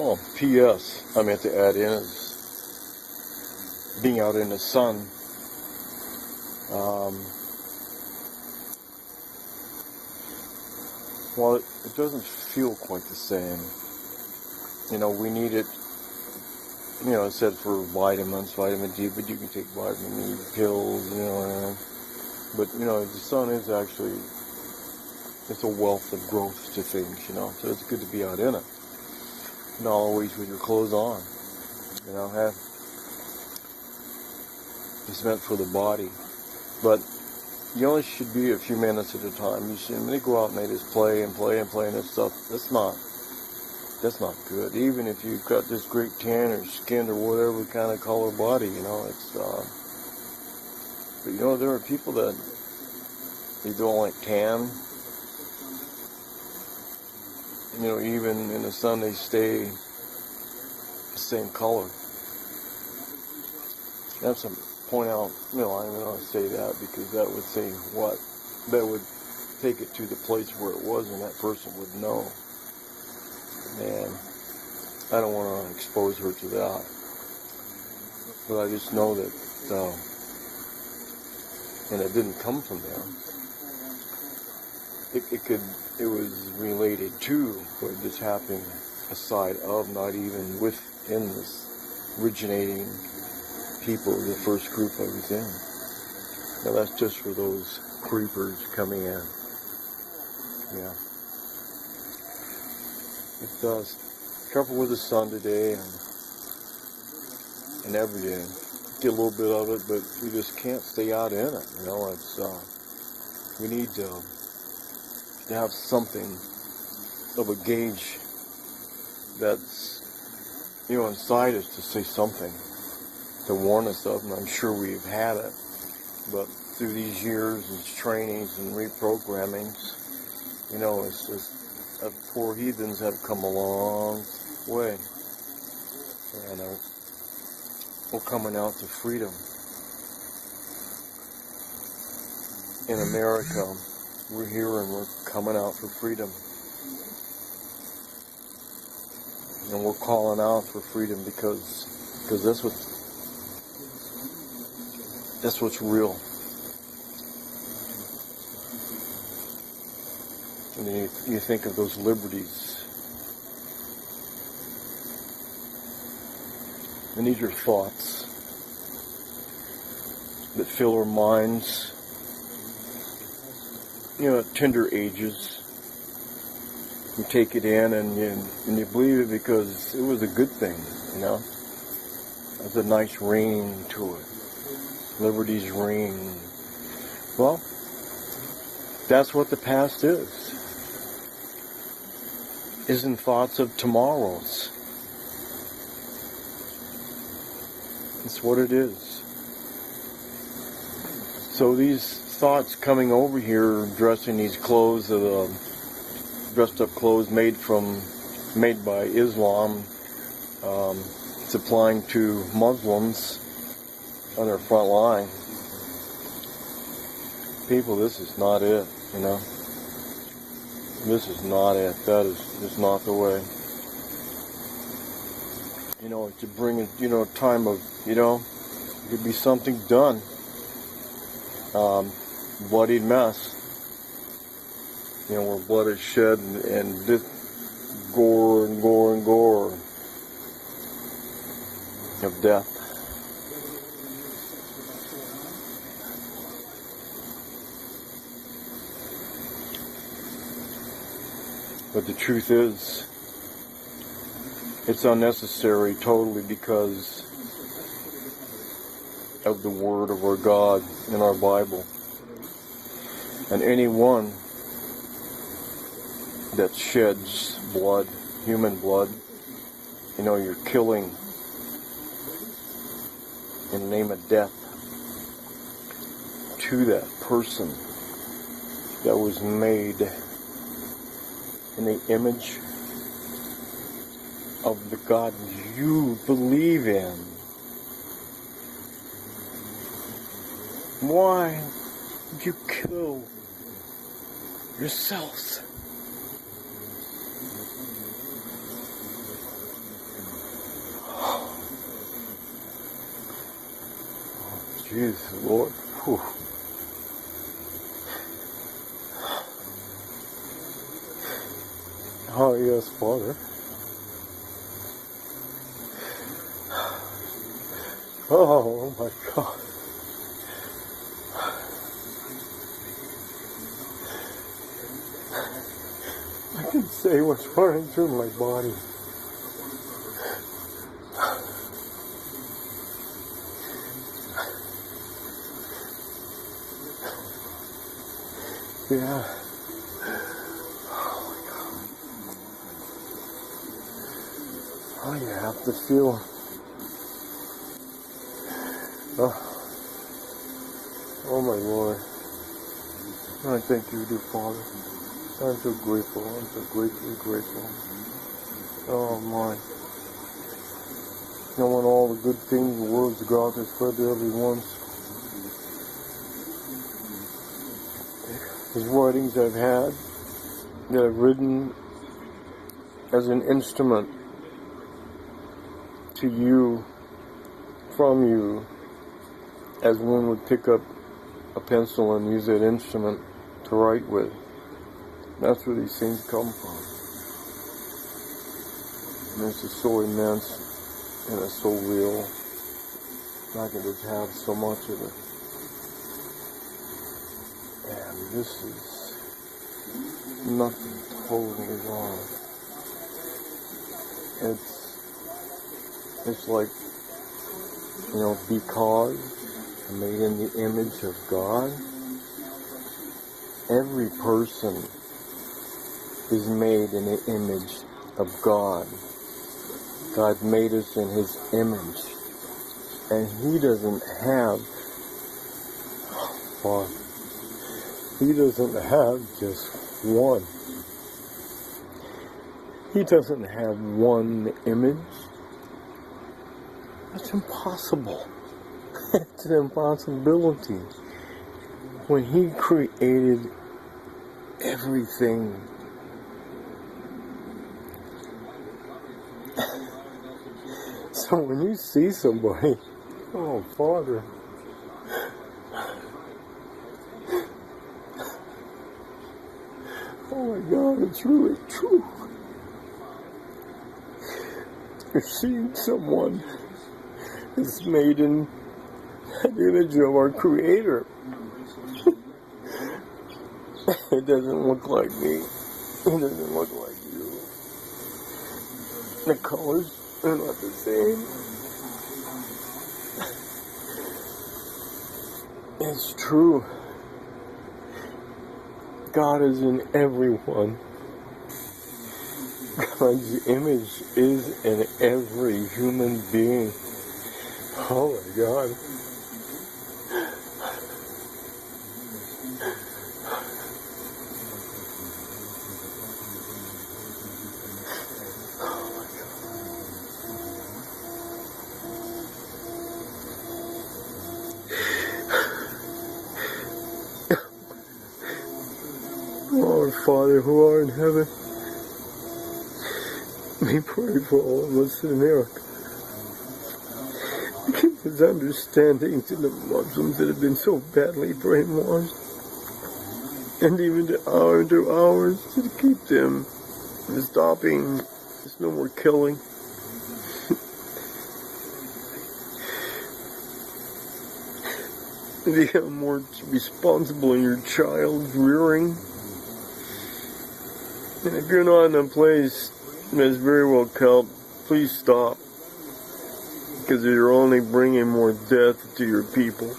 Oh, P.S. I meant to add in is being out in the sun. Well, it doesn't feel quite the same. We need it. It said for vitamins, vitamin D, but you can take vitamin E pills, But, the sun is actually, it's a wealth of growth to things, so it's good to be out in it. Not always with your clothes on, it's meant for the body. But you only should be a few minutes at a time. You should, when they go out and they just play and this stuff, that's not good. Even if you've got this great tan or skin or whatever kind of color body, it's, but there are people that they don't like tan. Even in the sun they stay the same color. That's a point out, I don't want to say that because that would say what? That would take it to the place where it was and that person would know. And I don't want to expose her to that. But I just know that, and it didn't come from them. It was related to, but just happening aside of, not even within this originating people, the first group I was in. Now that's just for those creepers coming in. Yeah. It does. Careful with the sun today and every day. Get a little bit of it, but we just can't stay out in it. It's we need to have something of a gauge that's inside us to say something to warn us of, and I'm sure we've had it. But through these years, these trainings and reprogrammings, it's just poor heathens have come a long way, and we're coming out to freedom. In America, we're here and we're coming out for freedom, and we're calling out for freedom because that's what's real. And then you think of those liberties. And these are thoughts that fill our minds, at tender ages. You take it in and you believe it because it was a good thing, There's a nice ring to it. Liberty's ring. Well, that's what the past is. Isn't thoughts of tomorrows. It's what it is. So these thoughts coming over here, dressing these clothes, dressed up clothes made by Islam, supplying to Muslims on their front line. People, this is not it, This is not it. That is just not the way. To bring a time of, it could be something done. Bloodied mess. Where blood is shed and this gore and gore and gore of death. But the truth is, it's unnecessary totally because of the word of our God in our Bible. And anyone that sheds blood, human blood, you're killing in the name of death to that person that was made in the image of the God you believe in. Why did you kill yourselves? Jesus, Lord. Whew. Oh, yes, Father. Oh, my God. I can say what's running through my body. Yeah. Oh, you have to feel. Oh my Lord. I thank you, dear Father. I'm so grateful. I'm so gratefully grateful. Oh my. Knowing all the good things, the words of God has spread to everyone. His writings I've had, that I've written as an instrument to you, from you, as one would pick up a pencil and use that instrument to write with. That's where these things come from. And this is so immense and it's so real. I can just have so much of it. And this is nothing totally wrong. It's like, because I'm made in the image of God. Every person is made in the image of God. God made us in His image. And He doesn't have, He doesn't have just one. He doesn't have one image. That's impossible. It's an impossibility. When He created everything, so when you see somebody, oh Father, oh my God, it's really true. You're seeing someone that's made in the image of our Creator. It doesn't look like me. It doesn't look like you. The colors are not the same. It's true. God is in everyone. God's image is in every human being. Oh my God. Our Father who art in heaven, we pray for all of us in America. Give us understanding to the Muslims that have been so badly brainwashed, and even to ours, to keep them from stopping. There's no more killing. Become more responsible in your child's rearing. And if you're not in a place that's very well kept, please stop. Because you're only bringing more death to your people.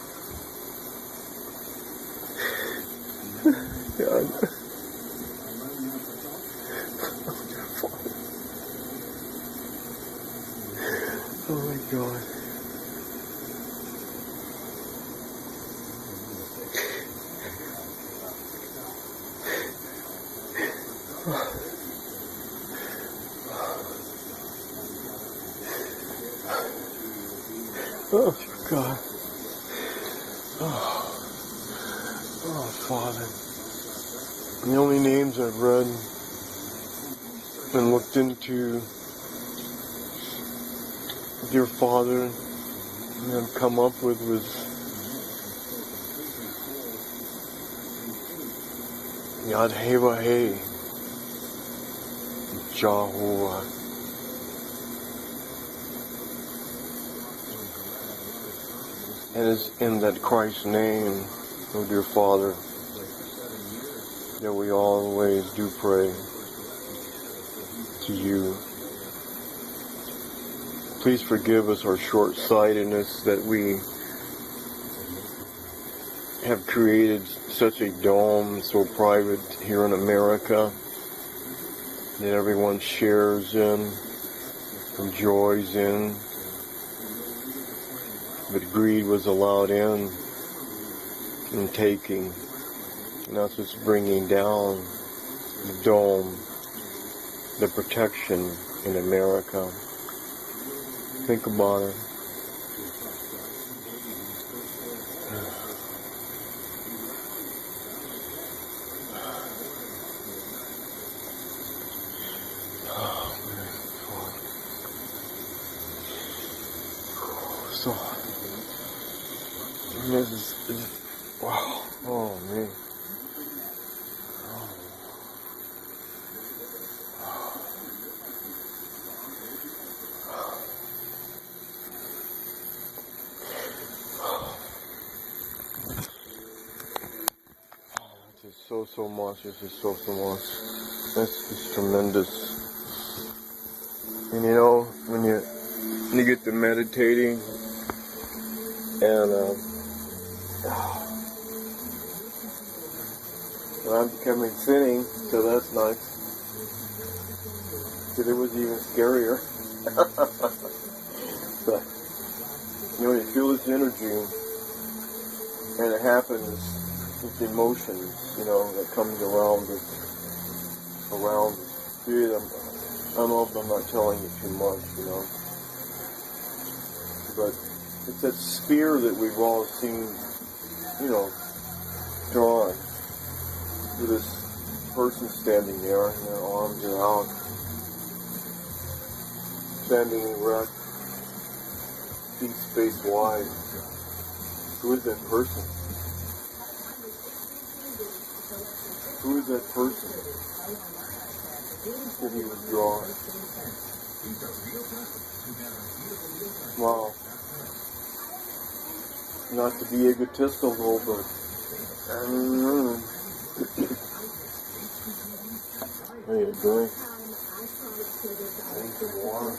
God. Oh my God. Oh, God. Oh, Father. The only names I've read and looked into, dear Father, and I've come up with was Yad Heva He, Jehovah. And it's in that Christ's name, oh dear Father, that we always do pray to you. Please forgive us our short-sightedness that we have created such a dome so private here in America that everyone shares in, enjoys in, but greed was allowed in and taking, and that's what's bringing down the dome, the protection in America. Think about it. So, this is wow. Oh man. This is so much. This is so much. This is tremendous. And you know, when you get to meditating and I'm becoming sinning, so that's nice. But it was even scarier. But you know, you feel this energy, and it happens. It's emotions, you know, that comes around us. Dude, I don't know if I'm not telling you too much, you know. But it's that spear that we've all seen, you know, drawn. With this person standing there, and their arms are out, standing erect, feet spaced wide. Who is that person? Who is that person that he was drawing? Wow. Not to be egotistical, but I need a drink. I need some water.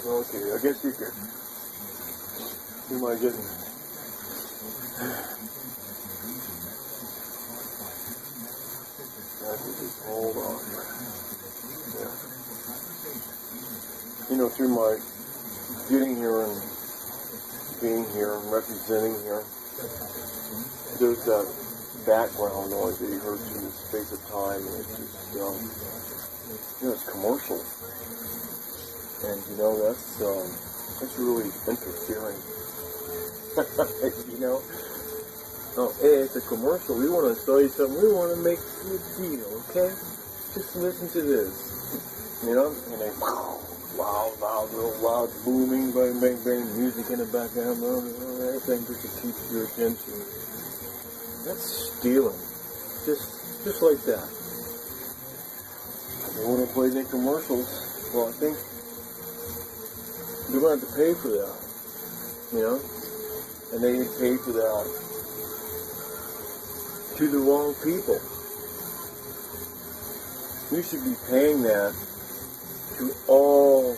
Okay, I guess you could. You might get it. Hold on. Yeah. You know, through my getting here and being here and representing here, there's that background noise that you heard through the space of time, and it's just, you know, it's commercial. And, you know, that's really interfering. You know? Oh, hey, it's a commercial. We want to sell you something. We want to make you a deal, okay? Just listen to this. You know? And they, loud, booming, bang, music in the background, everything just to keep your attention. That's stealing. Just like that. They want to play their commercials. Well, I think they're going to have to pay for that. You know? And they pay for that to the wrong people. We should be paying that to all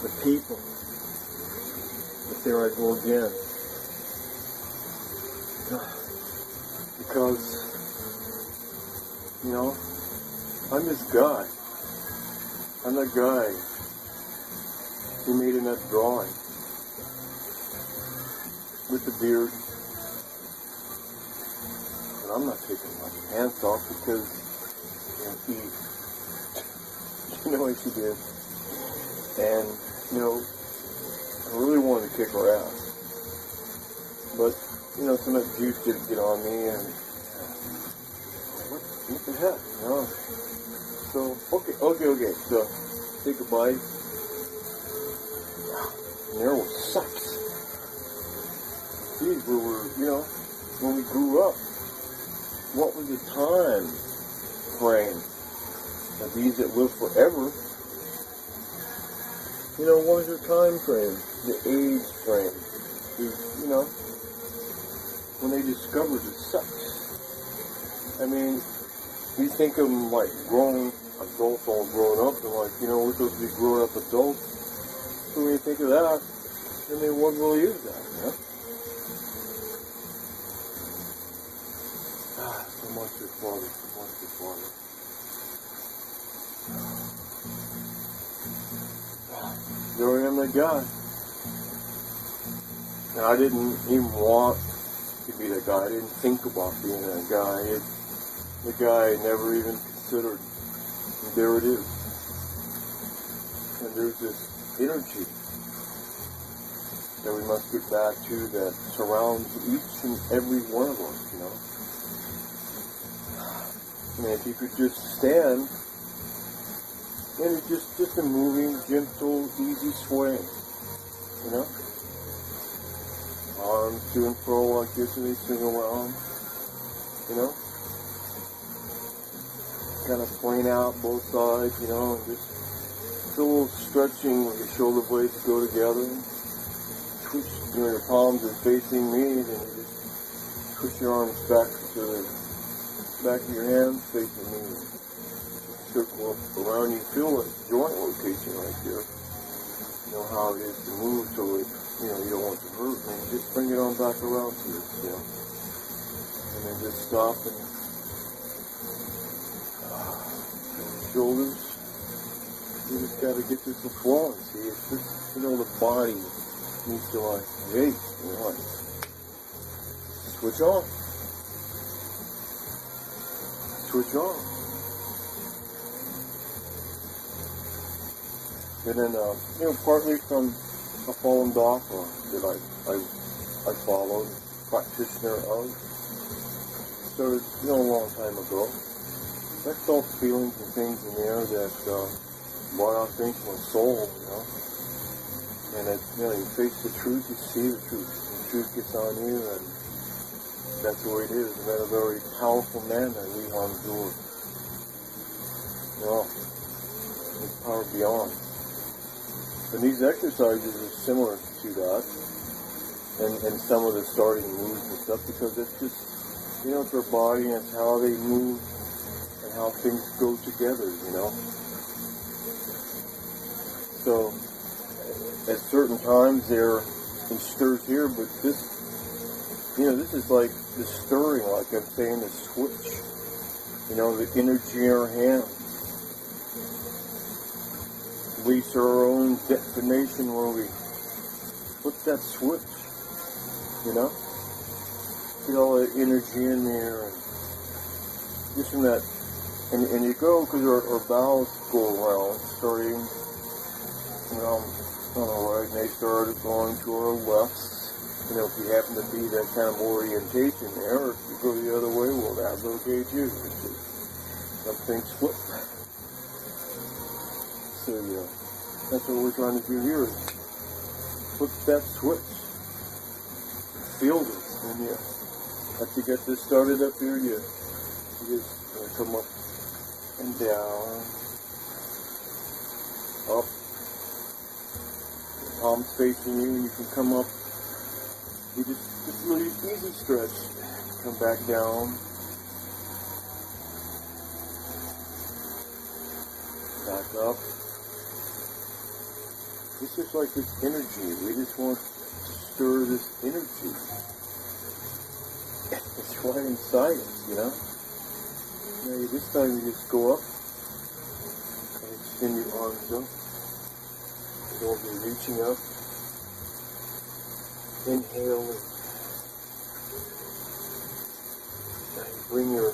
the people. But there I go again. Because, you know, I'm this guy. I'm that guy who made in that drawing with the beard. And I'm not taking my pants off because, you know, Eve, you know what she did. And, you know, I really wanted to kick her ass. But, you know, some of that juice didn't get on me, and What the heck? No. So, okay. So, take a bite. And there was sex. These were, when we grew up, what was the time frame? And these that live forever, what was their time frame? The age frame. When they discovered the sex. I mean, we think of them like grown adults, all grown up, and we're supposed to be grown up adults. So when you think of that, I mean, what really is that, So much for Father, so much for Father. There I am, that guy. And I didn't even want to be that guy. I didn't think about being that guy. The guy I never even considered. And there it is. And there's this energy that we must get back to that surrounds each and every one of us, And if you could just stand, and it's just a moving, gentle, easy sway, Arms to and fro like this, and they swing around, Kind of playing out both sides, and just a little stretching where your shoulder blades go together. Twitch, your palms are facing me, and then you just twist your arms back to the back of your hands facing me. Circle up around you. Feel the joint location right there. You know how it is to move so it, you don't want to hurt, and then just bring it on back around to you, And then just stop and shoulders. You just got to get this flowing. See, it's just, the body needs to switch on. Switch on. And then, partly from a fallen doctor that I followed, practitioner of, started, a long time ago. I felt feelings and things in there that brought out things from my soul, And you face the truth, you see the truth. And the truth gets on you, and that's the way it is. And that a very powerful man, that Leon George. His power beyond. And these exercises are similar to that, and some of the starting moves and stuff, because it's just, it's our body and it's how they move and how things go together, So, at certain times there stirs here, but this is like the stirring, like I'm saying, the switch, the energy in our hands. Reach our own destination where we put that switch, Get all that energy in there, and just from that, and you go, because our bowels go around, starting, on the right, and they started going to our left. If you happen to be that kind of orientation there, or if you go the other way, well, that's okay too. Some things flip. So, that's what we're trying to do here, is flip that switch. Feel this. And after you get this started up here, you just come up and down, up. The palms facing you, and you can come up. You just really easy stretch. Come back down. Back up. It's just like this energy. We just want to stir this energy. It's right inside us, Now, this time you just go up and extend your arms up. You don't be reaching up. Inhale and bring your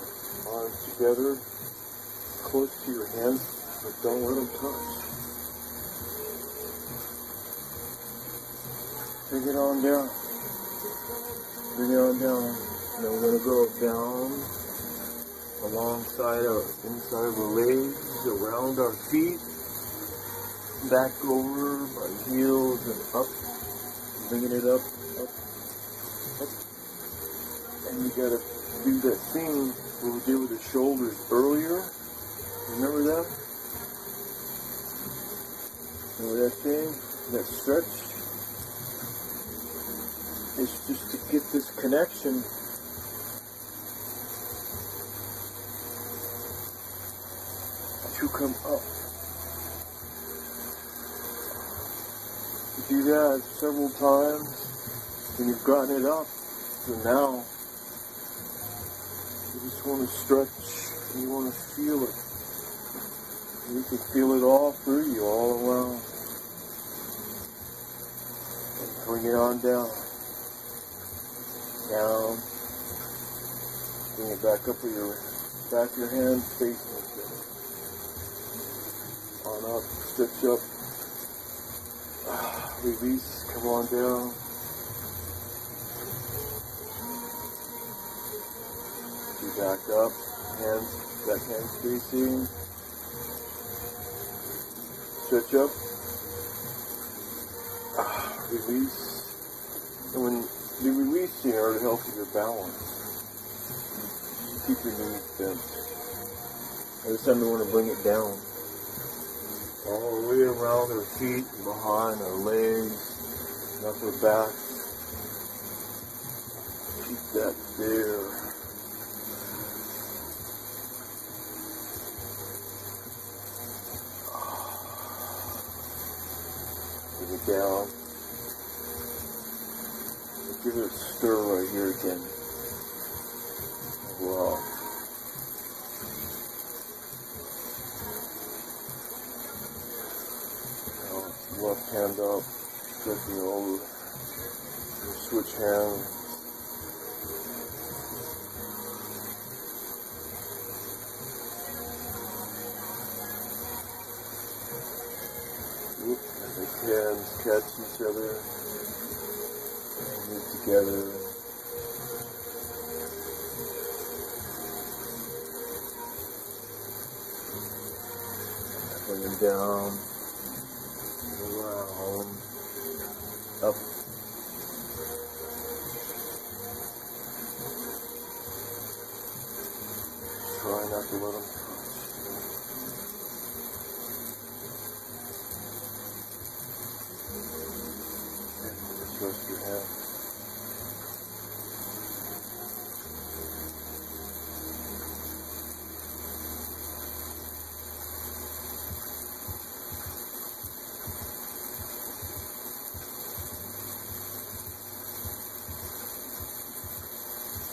arms together close to your hands, but don't let them touch. Bring it on down. Bring it on down. Now we're going to go down, alongside our inside of our legs, around our feet, back over my heels and up, bringing it up, up, up. And you gotta do that thing what we did with the shoulders earlier. Remember that? Remember that thing? That stretch? It's just to get this connection. To come up. You do that several times, and you've gotten it up. So now, you just want to stretch, and you want to feel it. And you can feel it all through you, all around. And bring it on down. Down. Bring it back up with your back of your hands facing each other. On up, stretch up. Release, come on down. You back up, back hands facing. Stretch up. Release. And when you release here, it helps with your balance. Keep your knees bent. Every time you want to bring it down. All the way around our feet, behind our legs, and up our backs. Keep that there. Bring it down. Give it a stir right here again. Wow. Left hand up, stretching over, switch hands. The hands catch each other, move together. Bring them down. Around, up, try not to let them touch. And just rest your hands.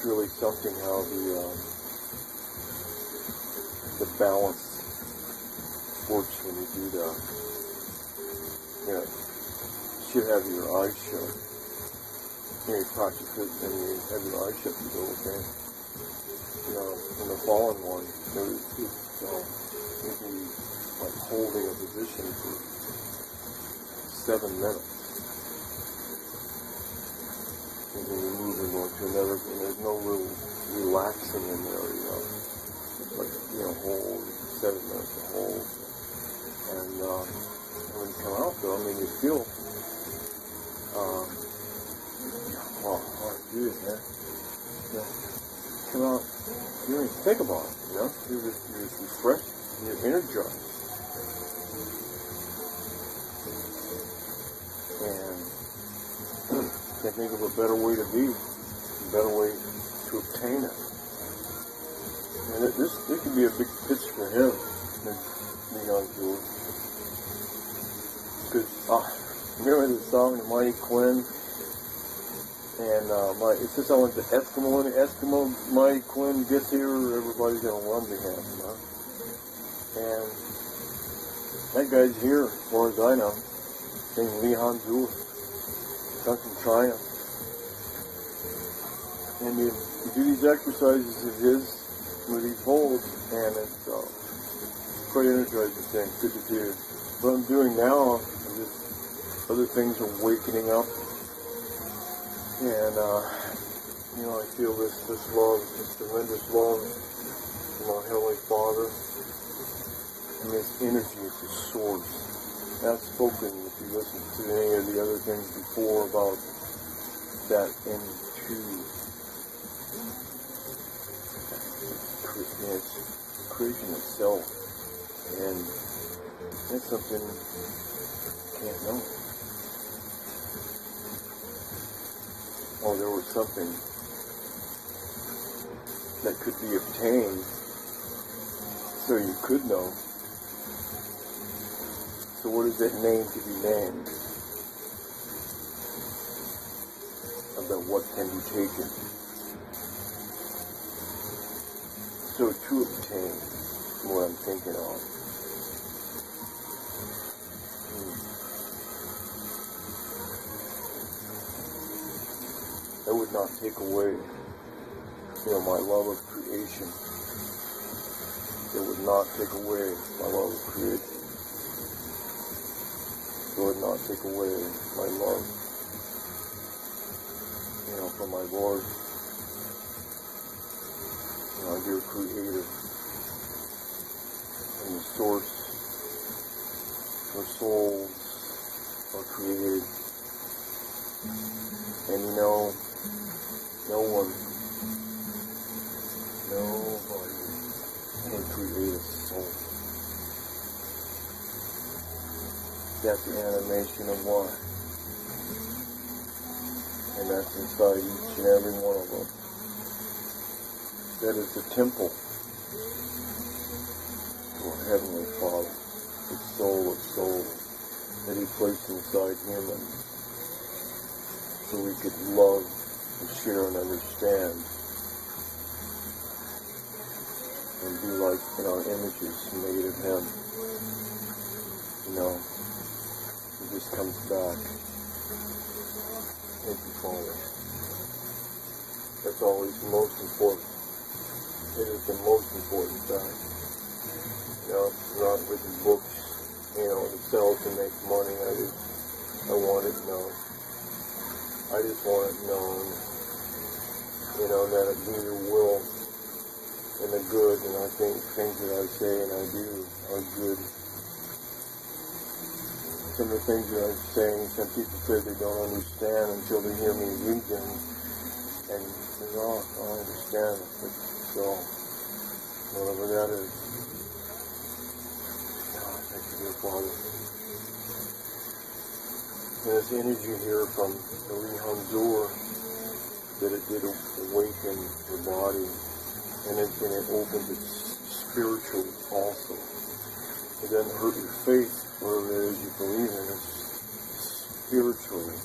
Really something how the balance works when you do that. You should have your eyes shut. You practice it and you have your eyes shut to go, okay? In the fallen one, it's maybe like holding a position for 7 minutes. And then you move and go to another, and there's no real relaxing in there, like, hold, 7 minutes to hold. And when you come out though, you feel, wow, how to do this, man. Come out, you don't even think about it, You're just refreshed, and you're energized. Can't think of a better way to be, a better way to obtain it. And this could be a big pitch for him, Leon Jules. Because, remember the song, The Mighty Quinn? And it says I went to Eskimo, and Eskimo, Mighty Quinn gets here, everybody's going to run to him, And that guy's here, as far as I know, named Leon Jules. Duncan Triumph. And you do these exercises of his with these holds, and it's quite energizing thing, good to do. What I'm doing now is just other things are wakening up, and I feel this love, this tremendous love my Heavenly Father, and this energy is the source. I've spoken, if you listen to any of the other things before, about that into creation itself, and that's something you can't know. Or there was something that could be obtained so you could know. So what is that name to be named? About what can be taken. So to obtain what I'm thinking of. That would not take away, my love of creation. It would not take away my love of creation. It would not take away my love, from my Lord, our dear Creator, and the source where souls are created. And nobody can create a soul. That's the animation of life. And that's inside each and every one of us. That is the temple to our Heavenly Father, the soul of souls that He placed inside humans, so we could love and share and understand and be like in our images made of Him. It just comes back. Thank you, Father. That's always the most important. It is the most important fact. Not written books, to sell to make money. I want it known. I just want it known, that it be your will and the good, and I think things that I say and I do are good. Some of the things that I'm saying, some people say they don't understand until they hear me read them, and say, oh, I understand it, but so, whatever that is. Oh, thank you, dear Father. And this energy here from the Rihanzur, that it did awaken the body, and it opened it spiritually also. It doesn't hurt your faith, whatever it is you believe in, it's spiritually,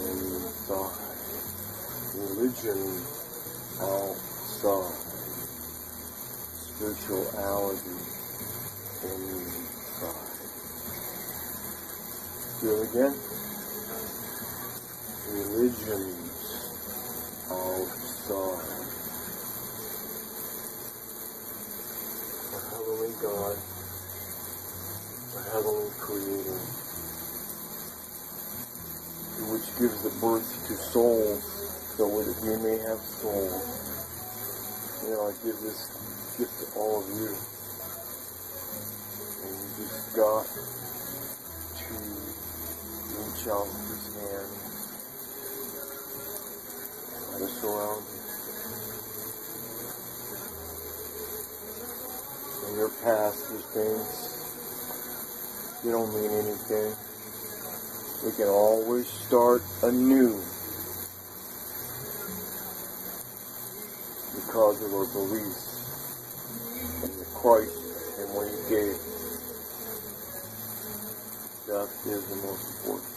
inside. Religion outside. Spirituality inside. Do it again. Religions outside. The Heavenly God, the Heavenly Creator, which gives the birth to souls, so that we may have souls. I give this gift to all of you. And you just got to reach out with His hand and let us around you. In your past, these things, they don't mean anything. We can always start anew because of our beliefs in the Christ and what He gave. That is the most important.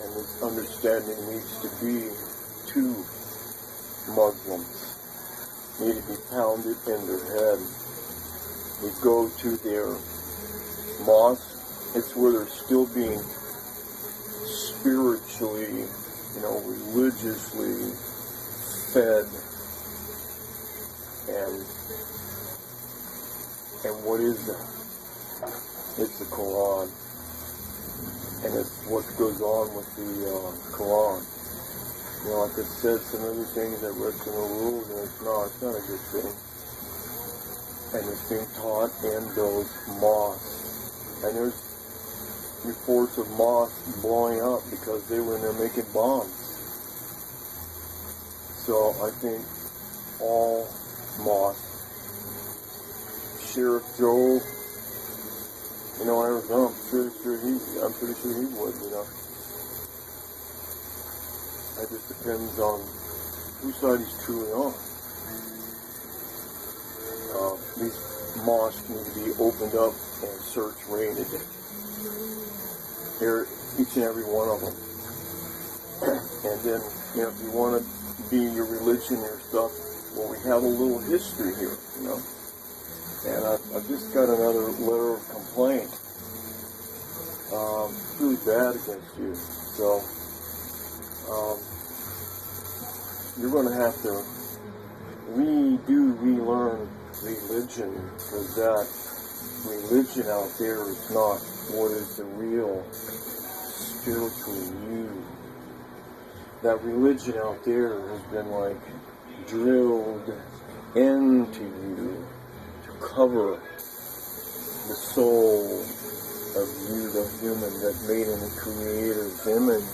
And this understanding needs to be to Muslims. Need to be pounded in their head. We go to their mosque, it's where they're still being spiritually, religiously fed. And what is that? It's the Quran. And it's what goes on with the Quran. You know, like I said, some other things I read from the rules, and it's not a good thing. And it's being taught in those mosques. And there's reports of mosques blowing up because they were in there making bombs. So I think all mosques, Sheriff Joe, you know, Arizona, I'm pretty sure he would, you know. It just depends on whose side he's truly on. These mosques need to be opened up and search raided. Here, each and every one of them. And then, you know, if you want to be your religion or stuff, well, we have a little history here, you know. And I've just got another letter of complaint. It's really bad against you. So, you're going to have to relearn religion, because that religion out there is not what is the real spiritual you. That religion out there has been like drilled into you to cover the soul of you, the human that's made in the Creator's image,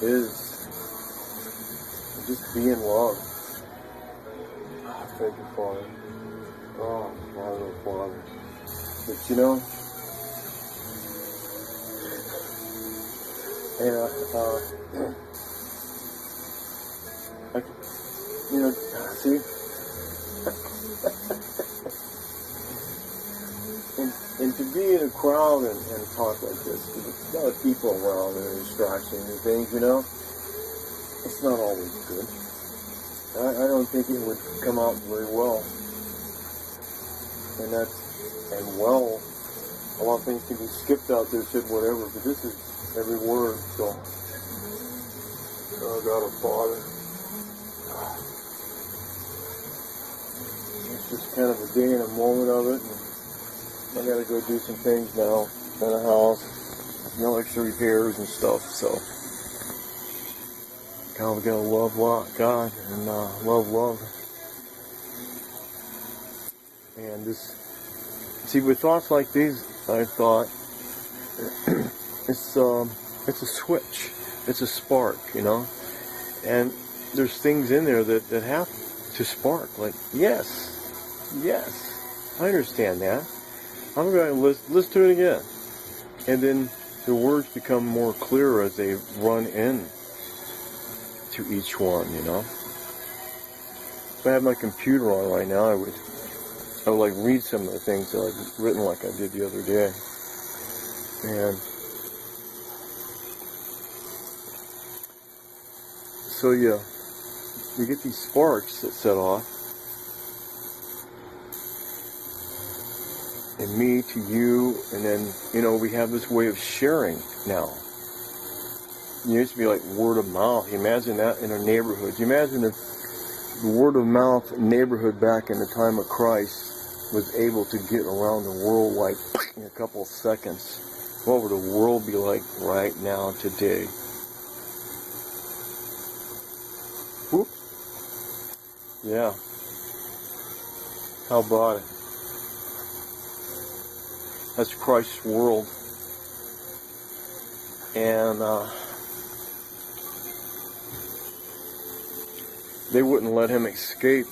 is just be in love. Thank you, Father. Oh, Father. But you know, see, and to be in a crowd and talk like this, there's a lot of people around and distractions and things, you know, it's not always good. I don't think it would come out very well. And a lot of things can be skipped out there, said whatever, but this is every word, so. Oh, God, our Father. It's just kind of a day and a moment of it, and I gotta go do some things now in the house, you know, extra repairs and stuff, so. God, we gotta love God and love. And this, see, with thoughts like these, I thought it's a switch, it's a spark, you know. And there's things in there that have to spark. Like, yes, I understand that. I'm going to listen to it again, and then the words become more clear as they run in to each one, you know. If I had my computer on right now, I would like read some of the things that I've written like I did the other day. And so yeah, you get these sparks that set off. And me to you, and then, you know, we have this way of sharing now. It used to be like word of mouth. You imagine that in a neighborhood. You imagine if the word of mouth neighborhood back in the time of Christ was able to get around the world like in a couple of seconds. What would the world be like right now today? Whoop. Yeah. How about it? That's Christ's world. And they wouldn't let him escape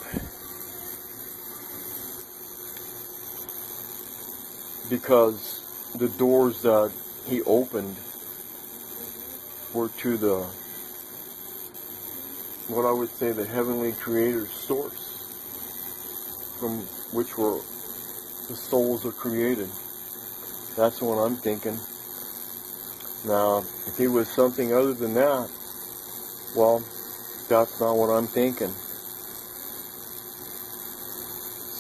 because the doors that he opened were to the, what I would say, the heavenly creator's source, from which were the souls are created. That's what I'm thinking. Now, if he was something other than that, well, that's not what I'm thinking.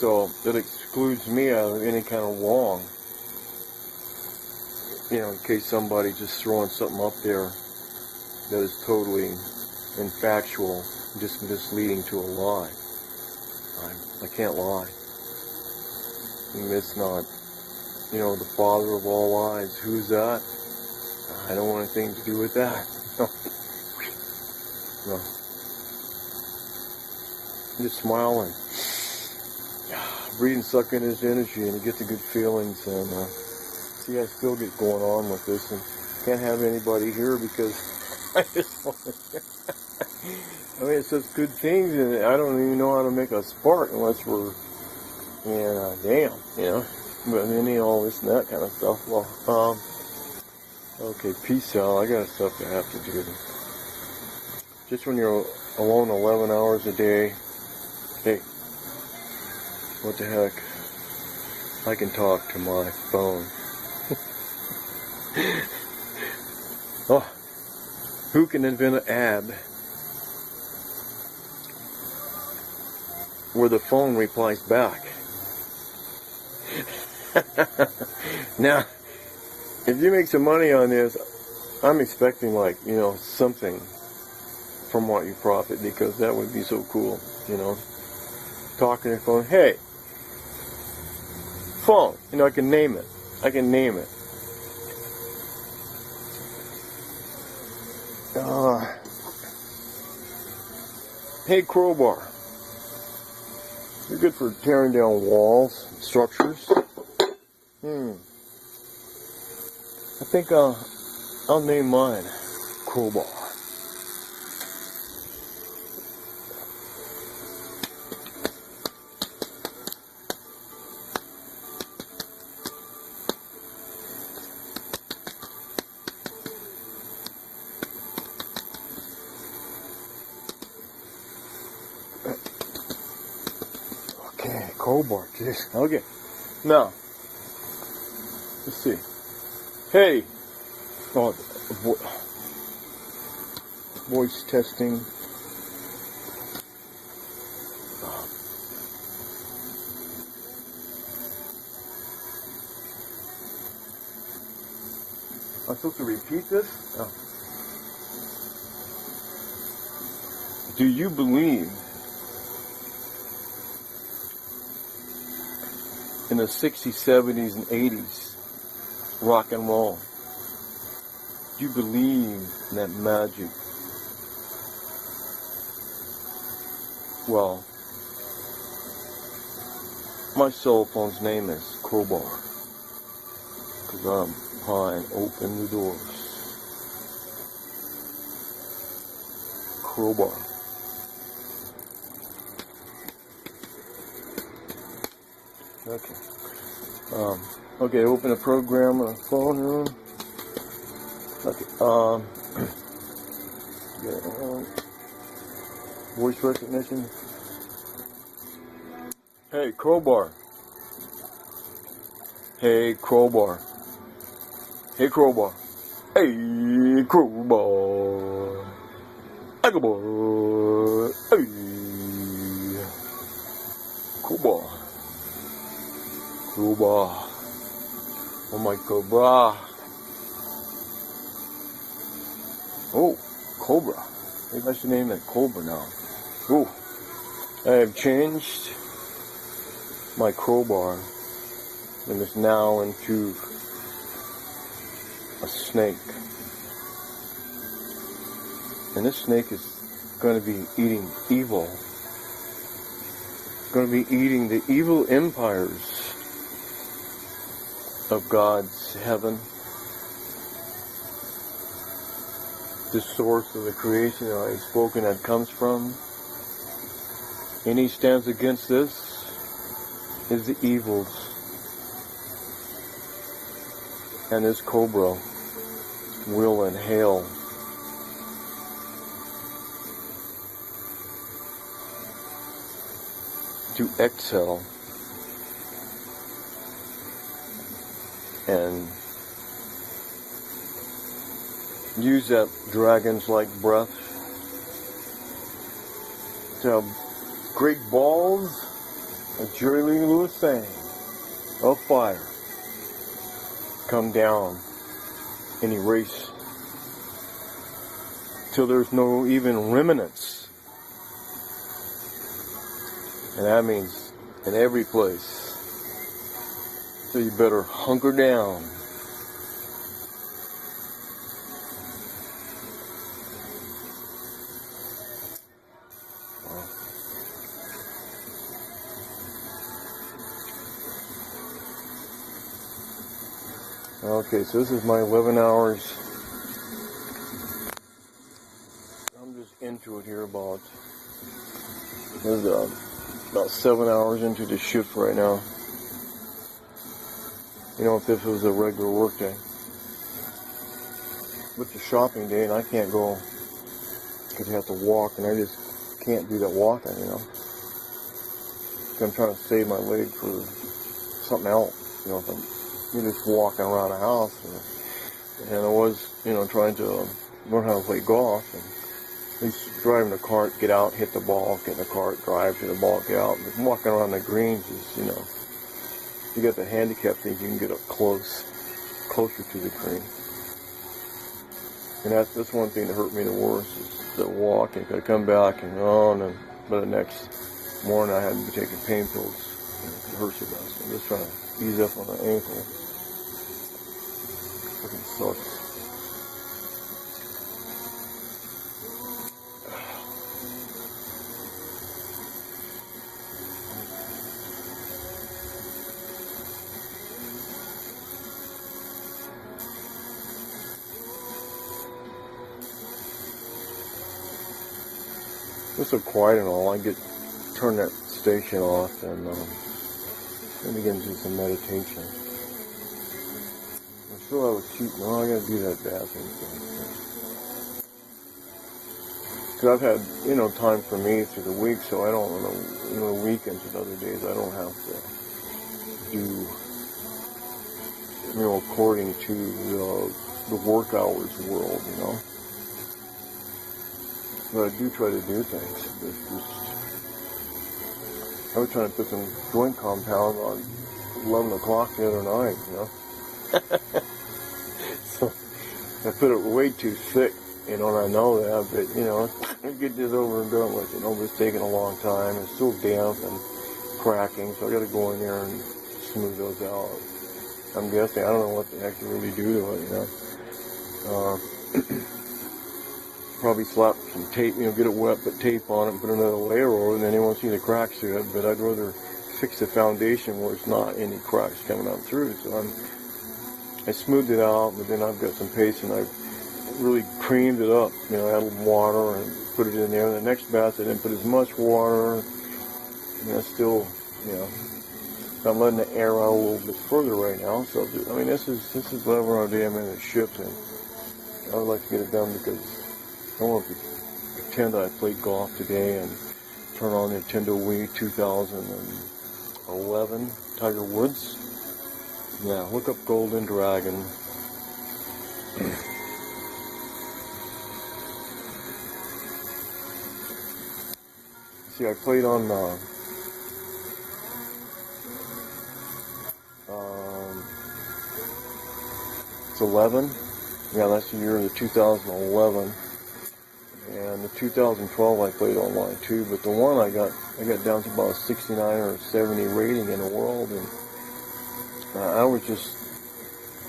So that excludes me out of any kind of wrong. You know, in case somebody just throwing something up there that is totally infactual, just misleading to a lie. I can't lie. And it's not, you know, the father of all lies. Who's that? I don't want anything to do with that. You know, just smile and breathe and suck in his energy, and you get the good feelings. And see, I still get going on with this, and can't have anybody here because I just want to. I mean, it's such good things, and I don't even know how to make a spark unless we're, damn, but all this and that kind of stuff. Well, okay, peace out. I got stuff to have to do. Just when you're alone 11 hours a day, hey, what the heck? I can talk to my phone. Oh, who can invent an ad where the phone replies back? Now, if you make some money on this, I'm expecting something from what you profit, because that would be so cool, talking to the phone. Hey, phone, I can name it. Hey, crowbar. You're good for tearing down walls, structures. I think I'll name mine Crowbar. Okay, crowbar. Jeez. Okay. Now, let's see. Hey. Oh, voice testing. I'm supposed to repeat this? Oh. Do you believe in the 60s, 70s, and 80s rock and roll? Do you believe in that magic? Well, my cell phone's name is Crowbar, because I'm behind open the doors. Crowbar. Okay. Okay, open a program on a phone room. Okay, voice recognition. Hey, crowbar. Hey, crowbar. Hey, crowbar. Hey, crowbar. Crowbar. Hey, crowbar. Crowbar. Oh my cobra. Oh, Cobra. Maybe I should name it Cobra now. Oh, I have changed my crowbar, and it's now into a snake. And this snake is going to be eating evil. It's going to be eating the evil empires of God's heaven. The source of the creation that I've spoken that comes from. Any stands against this is the evils. And this cobra will inhale to exhale and use that dragon's-like breath to have great balls of Jerry Lee Lewis thing of fire come down and erase till there's no even remnants. And that means in every place. So you better hunker down. Okay, so this is my 11 hours. I'm just into it here about 7 hours into the shift right now. You know, if this was a regular work day. With the shopping day, and I can't go because you have to walk, and I just can't do that walking, you know. So I'm trying to save my leg for something else, you know, if you're just walking around the house. And I was, you know, trying to learn how to play golf, and at least driving the cart, get out, hit the ball, get in the cart, drive to the ball, get out. But walking around the greens is, you know, if you got the handicap things, you can get up closer to the green. And that's one thing that hurt me the worst is the walking. I come back and then by the next morning I had to be taking pain pills. It hurts so bad. So I'm just trying to ease up on the ankle. Fucking sucks. It's so quiet and all. I turn that station off and begin to do some meditation. I still have a cheat. No, I gotta do that bathroom thing. Because I've had, you know, time for me through the week, so I don't know, you know, weekends and other days I don't have to do, you know, according to the work hours world, you know. But I do try to do things. I was trying to put some joint compound on 11 o'clock the other night, you know. So I put it way too thick, you know, and I know that, but, you know, I get this over and done with, you know, but it's taking a long time. It's still damp and cracking, so I got to go in there and smooth those out. I'm guessing, I don't know what the heck to really do to it, you know. Probably slap some tape, you know, get it wet, put tape on it, and put another layer over it, and then you won't see the cracks through it. But I'd rather fix the foundation where it's not any cracks coming out through. So I smoothed it out, but then I've got some paste, and I've really creamed it up. You know, add a little water and put it in there. The next batch, I didn't put as much water. You know, still, you know, I'm letting the air out a little bit further right now. So I mean, this is 11 hour day. I'm in the shift, and I would like to get it done because I want to pretend I played golf today and turn on Nintendo Wii 2011 Tiger Woods. Yeah, look up Golden Dragon. See, I played on it's 11. Yeah, that's the year of the 2011. And the 2012 I played online too, but the one I got down to about a 69 or 70 rating in the world, and I was just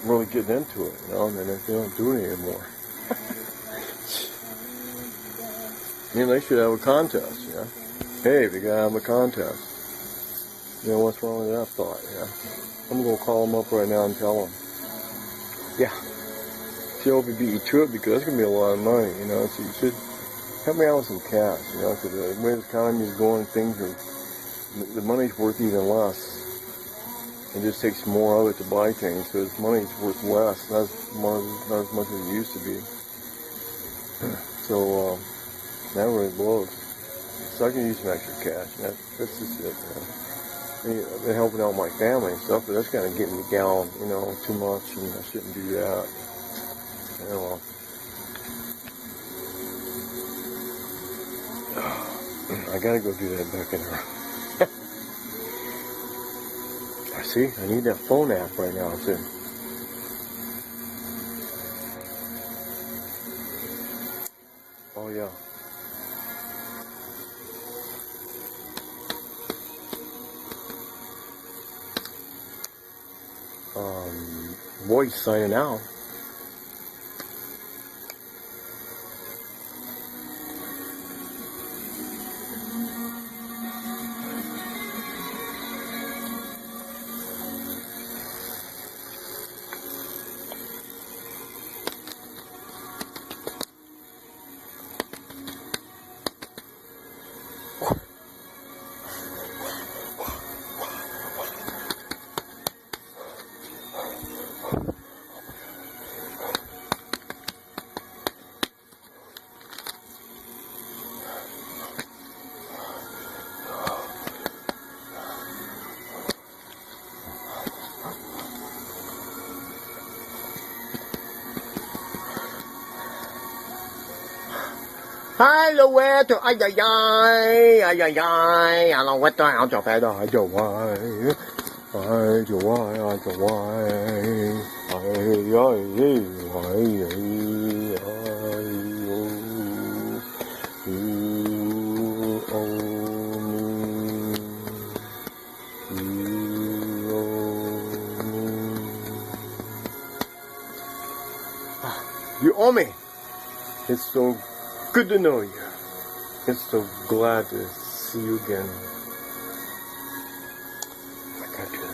really getting into it, you know, and then they don't do it anymore. You know, they should have a contest, you know. Hey, we gotta have a contest. You know, what's wrong with that thought, yeah. I'm gonna call them up right now and tell them. Yeah. See, I hope you beat you to it, because that's gonna be a lot of money, you know, so you should help me out with some cash, you know, because the way the economy is going, the money's worth even less. It just takes more of it to buy things, because money's worth less, not as much as it used to be. So, that really blows. So I can use some extra cash, and that's just it, man. I've been helping out my family and stuff, but that's kind of getting me down, you know, too much, and I shouldn't do that. Yeah, well. I gotta go do that back in there. I see, I need that phone app right now, too. Oh, yeah. Voice signing out. Hi, Loretto. Ay, ay, ay. Ay, ay, ay. Hello, what the hell? Cho phép đó. Ai, cho ai. Ai, cho ai. Ai, cho ai. Ai, ai, ai. Ai, ai, ai. You owe me. You owe me. You owe me. It's so good to know you. It's so glad to see you again. I got you.